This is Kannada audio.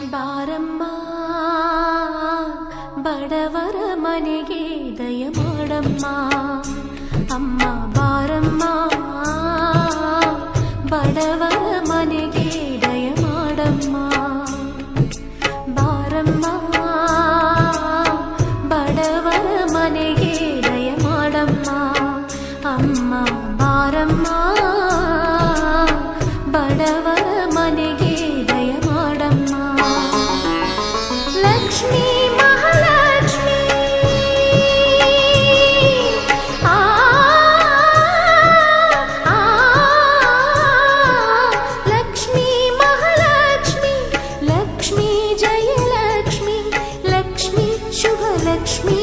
ಬಾರಮ್ಮ ಬಡವರ ಮನೆಗೆ ದಯ ಮಾಡಮ್ಮ ಅಮ್ಮ ಬಾರಮ್ಮ ಬಡವರ ಮನೆಗೆ ದಯ ಮಾಡಮ್ಮ ಬಾರಮ್ಮ ಬಡವರ ಮನೆಗೆ ದಯ ಮಾಡಮ್ಮ ಅಮ್ಮ ಬಾರಮ್ಮ ಬಡವರ ಮನೆಗೆ ದಯ ಮಾಡಮ್ಮ ಲಕ್ಷ್ಮೀ ಮಹಾಲಕ್ಷ್ಮಿ ಲಕ್ಷ್ಮೀ ಮಹಾಲಕ್ಷ್ಮಿ ಲಕ್ಷ್ಮೀ ಜಯಲಕ್ಷ್ಮಿ ಲಕ್ಷ್ಮೀ ಶುಭಲಕ್ಷ್ಮಿ